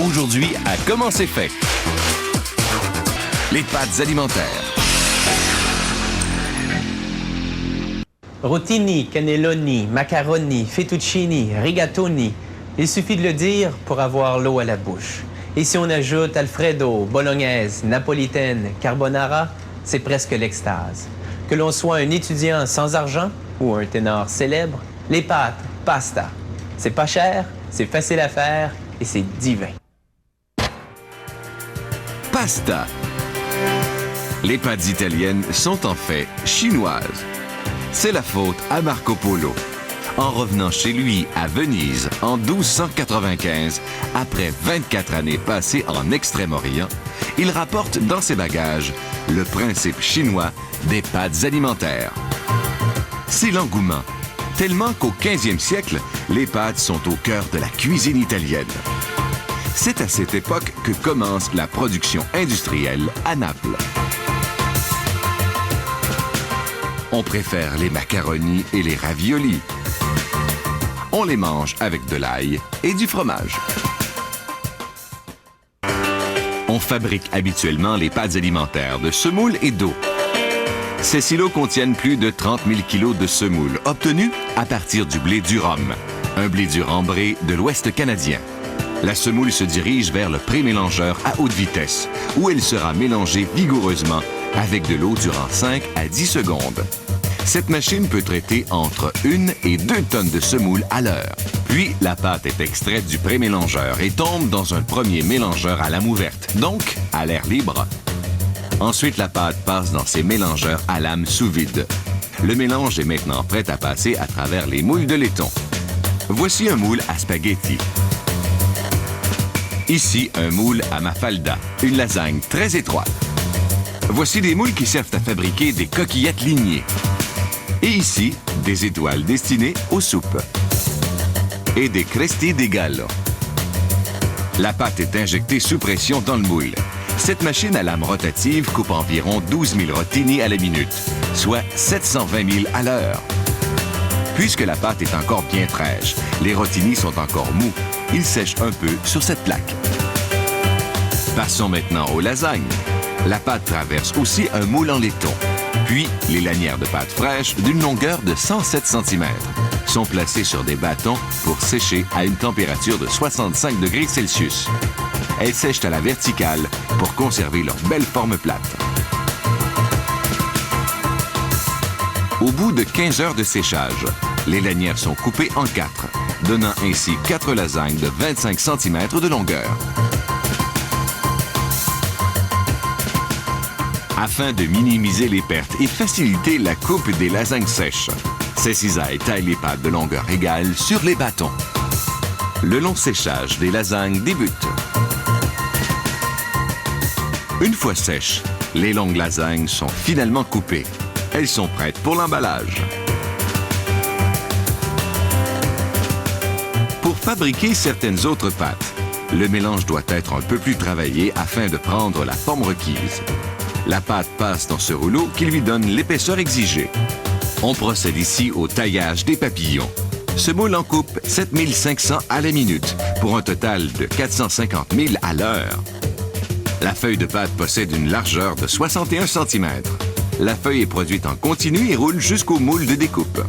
Aujourd'hui, à Comment c'est fait? Les pâtes alimentaires. Rotini, cannelloni, macaroni, fettuccini, rigatoni. Il suffit de le dire pour avoir l'eau à la bouche. Et si on ajoute Alfredo, bolognaise, napolitaine, carbonara, c'est presque l'extase. Que l'on soit un étudiant sans argent ou un ténor célèbre, les pâtes, pasta. C'est pas cher, c'est facile à faire et c'est divin. Pasta. Les pâtes italiennes sont en fait chinoises. C'est la faute à Marco Polo. En revenant chez lui à Venise en 1295, après 24 années passées en Extrême-Orient, il rapporte dans ses bagages le principe chinois des pâtes alimentaires. C'est l'engouement, tellement qu'au 15e siècle, les pâtes sont au cœur de la cuisine italienne. C'est à cette époque que commence la production industrielle à Naples. On préfère les macaronis et les raviolis. On les mange avec de l'ail et du fromage. On fabrique habituellement les pâtes alimentaires de semoule et d'eau. Ces silos contiennent plus de 30 000 kilos de semoule, obtenus à partir du blé du Rhum, un blé dur ambré de l'Ouest canadien. La semoule se dirige vers le pré-mélangeur à haute vitesse, où elle sera mélangée vigoureusement avec de l'eau durant 5 à 10 secondes. Cette machine peut traiter entre 1 et 2 tonnes de semoule à l'heure. Puis, la pâte est extraite du pré-mélangeur et tombe dans un premier mélangeur à lame ouverte, donc à l'air libre. Ensuite, la pâte passe dans ces mélangeurs à lame sous vide. Le mélange est maintenant prêt à passer à travers les moules de laiton. Voici un moule à spaghetti. Ici, un moule à mafalda, une lasagne très étroite. Voici des moules qui servent à fabriquer des coquillettes lignées. Et ici, des étoiles destinées aux soupes. Et des cresti di gallo. La pâte est injectée sous pression dans le moule. Cette machine à lame rotative coupe environ 12 000 rotini à la minute, soit 720 000 à l'heure. Puisque la pâte est encore bien fraîche, les rotini sont encore mous. Ils sèchent un peu sur cette plaque. Passons maintenant aux lasagnes. La pâte traverse aussi un moule en laiton. Puis, les lanières de pâte fraîche d'une longueur de 107 cm sont placées sur des bâtons pour sécher à une température de 65 degrés Celsius. Elles sèchent à la verticale pour conserver leur belle forme plate. Au bout de 15 heures de séchage, les lanières sont coupées en 4, donnant ainsi 4 lasagnes de 25 cm de longueur. Afin de minimiser les pertes et faciliter la coupe des lasagnes sèches, ces cisailles taillent les pâtes de longueur égale sur les bâtons. Le long séchage des lasagnes débute. Une fois sèches, les longues lasagnes sont finalement coupées. Elles sont prêtes pour l'emballage. Pour fabriquer certaines autres pâtes, le mélange doit être un peu plus travaillé afin de prendre la forme requise. La pâte passe dans ce rouleau qui lui donne l'épaisseur exigée. On procède ici au taillage des papillons. Ce moule en coupe 7500 à la minute pour un total de 450 000 à l'heure. La feuille de pâte possède une largeur de 61 cm. La feuille est produite en continu et roule jusqu'au moule de découpe.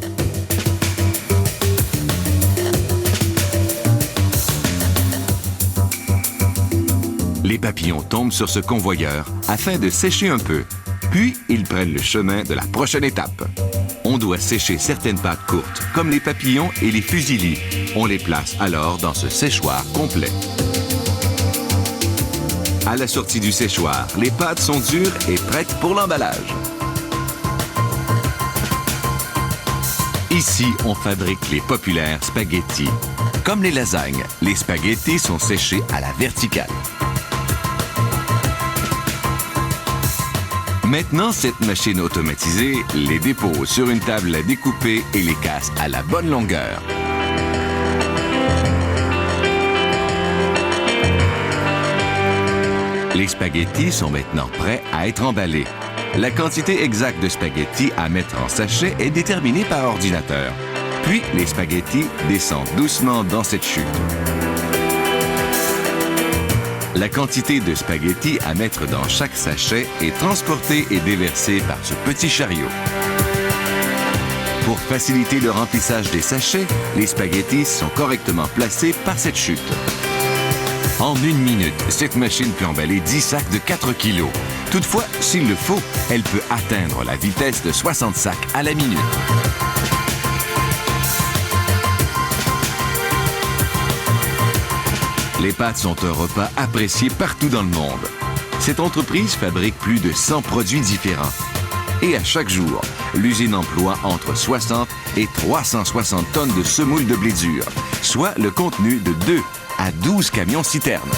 Les papillons tombent sur ce convoyeur afin de sécher un peu. Puis, ils prennent le chemin de la prochaine étape. On doit sécher certaines pâtes courtes, comme les papillons et les fusillis. On les place alors dans ce séchoir complet. À la sortie du séchoir, les pâtes sont dures et prêtes pour l'emballage. Ici, on fabrique les populaires spaghettis. Comme les lasagnes, les spaghettis sont séchés à la verticale. Maintenant, cette machine automatisée les dépose sur une table à découper et les casse à la bonne longueur. Les spaghettis sont maintenant prêts à être emballés. La quantité exacte de spaghettis à mettre en sachet est déterminée par ordinateur. Puis, les spaghettis descendent doucement dans cette chute. La quantité de spaghettis à mettre dans chaque sachet est transportée et déversée par ce petit chariot. Pour faciliter le remplissage des sachets, les spaghettis sont correctement placés par cette chute. En 1 minute, cette machine peut emballer 10 sacs de 4 kilos. Toutefois, s'il le faut, elle peut atteindre la vitesse de 60 sacs à la minute. Les pâtes sont un repas apprécié partout dans le monde. Cette entreprise fabrique plus de 100 produits différents. Et à chaque jour, l'usine emploie entre 60 et 360 tonnes de semoule de blé dur, soit le contenu de 2 à 12 camions-citernes.